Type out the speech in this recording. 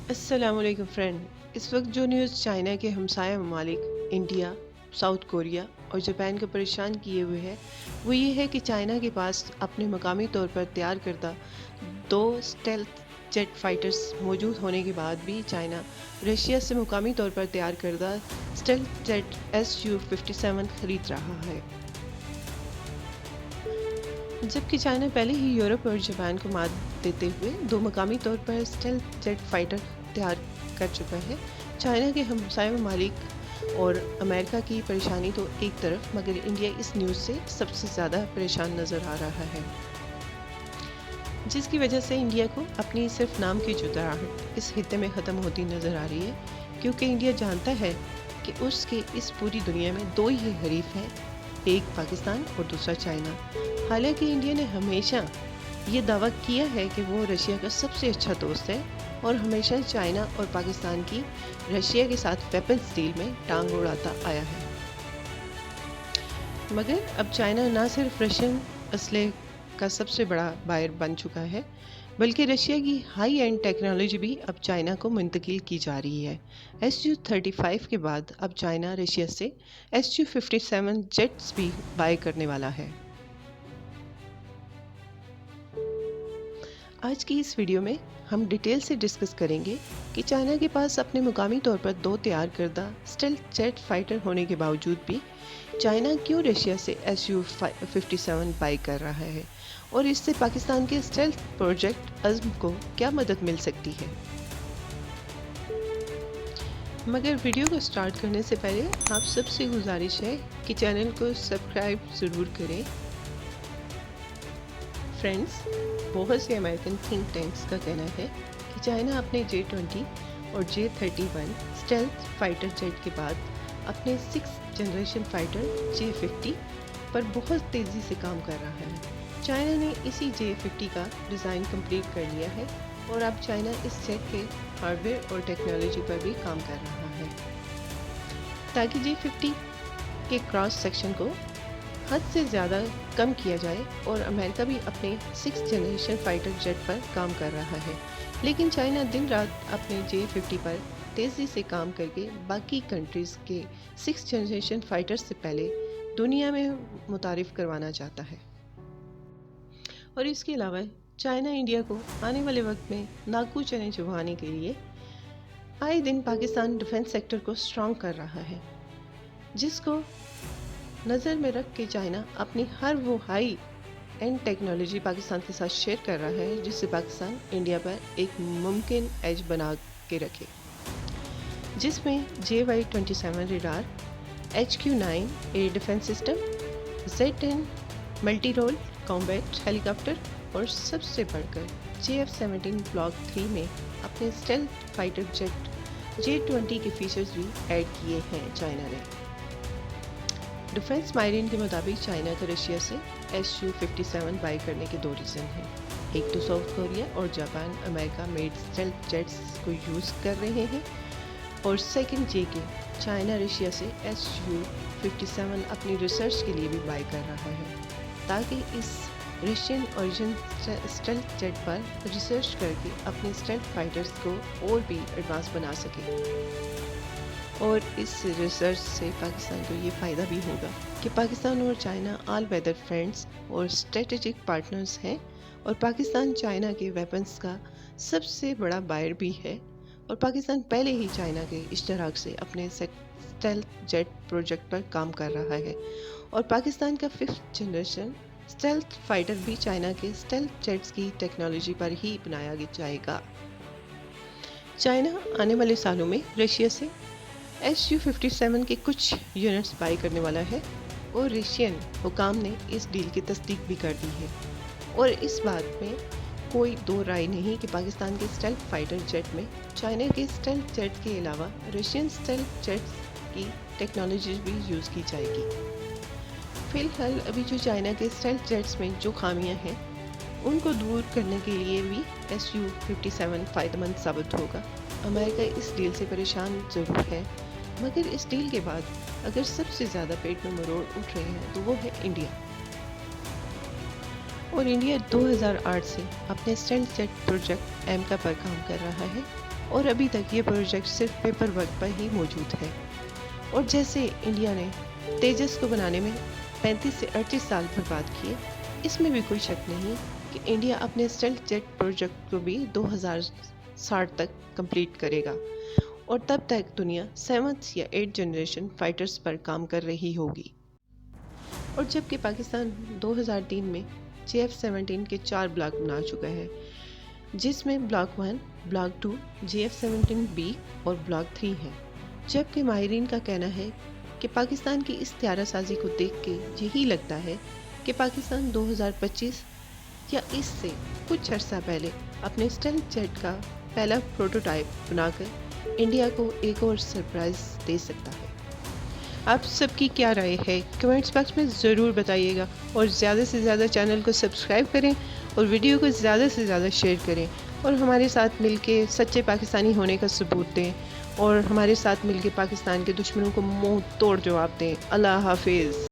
السلام علیکم فرینڈ، اس وقت جو نیوز چائنا کے ہمسایہ ممالک انڈیا، ساؤتھ کوریا اور جاپان کو پریشان کیے ہوئے ہے وہ یہ ہے کہ چائنا کے پاس اپنے مقامی طور پر تیار کردہ 2 اسٹیلتھ جیٹ فائٹرز موجود ہونے کے بعد بھی چائنا رشیا سے مقامی طور پر تیار کردہ اسٹیلتھ جیٹ Su-57 خرید رہا ہے، جبکہ چائنا پہلے ہی یورپ اور جاپان کو مات دیتے ہوئے 2 مقامی طور پر اسٹیلتھ جیٹ فائٹر تیار کر چکا ہے۔ چائنا کے ہمسایہ ممالک اور امریکہ کی پریشانی تو ایک طرف، مگر انڈیا اس نیوز سے سب سے زیادہ پریشان نظر آ رہا ہے، جس کی وجہ سے انڈیا کو اپنی صرف نام کی جدراہٹ اس خطے میں ختم ہوتی نظر آ رہی ہے، کیونکہ انڈیا جانتا ہے کہ اس کے اس پوری دنیا میں 2 ہی حریف ہیں، ایک پاکستان اور دوسرا چائنا۔ حالانکہ انڈیا نے ہمیشہ یہ دعویٰ کیا ہے کہ وہ رشیا کا سب سے اچھا دوست ہے اور ہمیشہ چائنا اور پاکستان کی رشیا کے ساتھ ویپنز ڈیل میں ٹانگ اڑاتا آیا ہے، مگر اب چائنا نہ صرف رشین اسلحے کا سب سے بڑا بائر بن چکا ہے، بلکہ رشیا کی ہائی اینڈ ٹیکنالوجی بھی اب چائنا کو منتقل کی جا رہی ہے۔ Su-35 کے بعد اب چائنا رشیا سے Su-57 جیٹس بھی بائی کرنے والا ہے۔ آج کی اس ویڈیو میں ہم ڈیٹیل سے ڈسکس کریں گے کہ چائنا کے پاس اپنے مقامی طور پر 2 تیار کردہ اسٹیلتھ جیٹ فائٹر ہونے کے باوجود بھی چائنا کیوں رشیا سے Su-57 بائی کر رہا ہے اور اس سے پاکستان کے اسٹیلتھ پروجیکٹ عزم کو کیا مدد مل سکتی ہے۔ مگر ویڈیو کو سٹارٹ کرنے سے پہلے آپ سب سے گزارش ہے کہ چینل کو سبسکرائب ضرور کریں۔ فرینڈز، بہت سے امریکن تھنک ٹینکس کا کہنا ہے کہ چائنا اپنے J-20 اور J-31 اسٹیلتھ فائٹر جیٹ کے بعد اپنے 6th جنریشن فائٹر J-50 پر بہت تیزی سے کام کر رہا ہے۔ چائنا نے اسی J-50 کا ڈیزائن کمپلیٹ کر لیا ہے اور اب چائنا اس جیٹ کے ہارڈ ویئر اور ٹیکنالوجی پر بھی کام کر رہا ہے تاکہ J-50 کے کراس سیکشن کو حد سے زیادہ کم کیا جائے، اور امریکہ بھی اپنے 6th جنریشن فائٹر جیٹ پر کام کر رہا ہے، لیکن چائنا دن رات اپنے J-50 پر تیزی سے کام کر کے باقی کنٹریز کے 6th جنریشن فائٹر سے پہلے دنیا میں متعارف کروانا چاہتا ہے۔ اور اس کے علاوہ چائنا انڈیا کو آنے والے وقت میں ناکو چنے چبھانے کے لیے آئے دن پاکستان ڈیفنس سیکٹر کو اسٹرانگ کر رہا ہے، جس کو نظر میں رکھ کے چائنا اپنی ہر وہ ہائی اینڈ ٹیکنالوجی پاکستان کے ساتھ شیئر کر رہا ہے جس سے پاکستان انڈیا پر ایک ممکن ایج بنا کے رکھے، جس میں JY-27 radar, HQ-9 air defence system, Z-10 multi role combat helicopter اور سب سے بڑھ کر JF-17 بلاک 3 میں اپنے اسٹیلتھ فائٹر جیٹ J-20 کے فیچرز بھی ایڈ کیے ہیں۔ چائنا نے ڈیفنس ماہرین کے مطابق چائنا کا رشیا سے Su-57 بائی کرنے کے 2 ریزن ہیں، ایک تو ساؤتھ کوریا اور جاپان امریکہ میڈ اسٹیلتھ جیٹس کو یوز کر رہے ہیں، اور سیکنڈ یہ کہ چائنا رشیا سے Su-57 اپنی ریسرچ کے لیے بھی بائی کر رہا ہے تاکہ اس رشین اوریجن اسٹیلتھ جیٹ پر ریسرچ کر کے اپنے اسٹیلتھ فائٹرز کو اور بھی ایڈوانس بنا سکے، اور اس ریسرچ سے پاکستان کو یہ فائدہ بھی ہوگا کہ پاکستان اور چائنا آل ویدر فرینڈز اور اسٹریٹجک پارٹنرز ہیں، اور پاکستان چائنا کے ویپنز کا سب سے بڑا بائر بھی ہے، اور پاکستان پہلے ہی چائنا کے اشتراک سے اپنے اسٹیلتھ جیٹ پروجیکٹ پر کام کر رہا ہے، اور پاکستان کا 5th جنریشن اسٹیلتھ فائٹر بھی چائنا کے اسٹیلتھ جیٹس کی ٹیکنالوجی پر ہی بنایا جائے گا۔ چائنا آنے والے سالوں میں رشیا سے Su-57 کے کچھ یونٹس بائی کرنے والا ہے، اور رشین حکام نے اس ڈیل کی تصدیق بھی کر دی ہے، اور اس بات میں کوئی دو رائے نہیں کہ پاکستان کے اسٹیلتھ فائٹر جیٹ میں چائنا کے اسٹیلتھ جیٹ کے علاوہ رشین اسٹیلتھ جیٹس کی ٹیکنالوجی بھی یوز کی جائے گی۔ فی الحال ابھی جو چائنا کے اسٹیلتھ جیٹس میں جو خامیاں ہیں ان کو دور کرنے کے لیے بھی Su-57 فائدہ مند ثابت ہوگا۔ امریکہ اس ڈیل سے پریشان ضرور ہے، مگر اس ڈیل کے بعد اگر سب سے زیادہ پیٹ میں مروڑ اٹھ رہے ہیں تو وہ ہے انڈیا، اور انڈیا 2008 سے اپنے اسٹیلتھ جیٹ پروجیکٹ ایمکا پر کام کر رہا ہے، اور ابھی تک یہ پروجیکٹ صرف پیپر ورک پر ہی موجود ہے۔ اور جیسے انڈیا نے تیجس کو بنانے میں 35 سے 38 سال برباد کیے، اس میں بھی کوئی شک نہیں کہ انڈیا اپنے اسٹیلتھ جیٹ پروجیکٹ کو بھی 2060 تک کمپلیٹ کرے گا، اور تب تک دنیا 7 یا 8 جنریشن فائٹرز پر کام کر رہی ہوگی۔ اور جبکہ پاکستان 2003 میں JF-17 کے 4 بلاک بنا چکا ہے، جس میں بلاک 1، بلاک 2، JF-17B اور بلاک 3 ہے، جبکہ ماہرین کا کہنا ہے کہ پاکستان کی اس طیارہ سازی کو دیکھ کے یہی لگتا ہے کہ پاکستان 2025 یا اس سے کچھ عرصہ پہلے اپنے اسٹیلتھ جیٹ کا پہلا پروٹوٹائپ بنا کر انڈیا کو ایک اور سرپرائز دے سکتا ہے۔ آپ سب کی کیا رائے ہے؟ کمنٹس باکس میں ضرور بتائیے گا، اور زیادہ سے زیادہ چینل کو سبسکرائب کریں اور ویڈیو کو زیادہ سے زیادہ شیئر کریں، اور ہمارے ساتھ مل کے سچے پاکستانی ہونے کا ثبوت دیں، اور ہمارے ساتھ مل کے پاکستان کے دشمنوں کو منہ توڑ جواب دیں۔ اللہ حافظ۔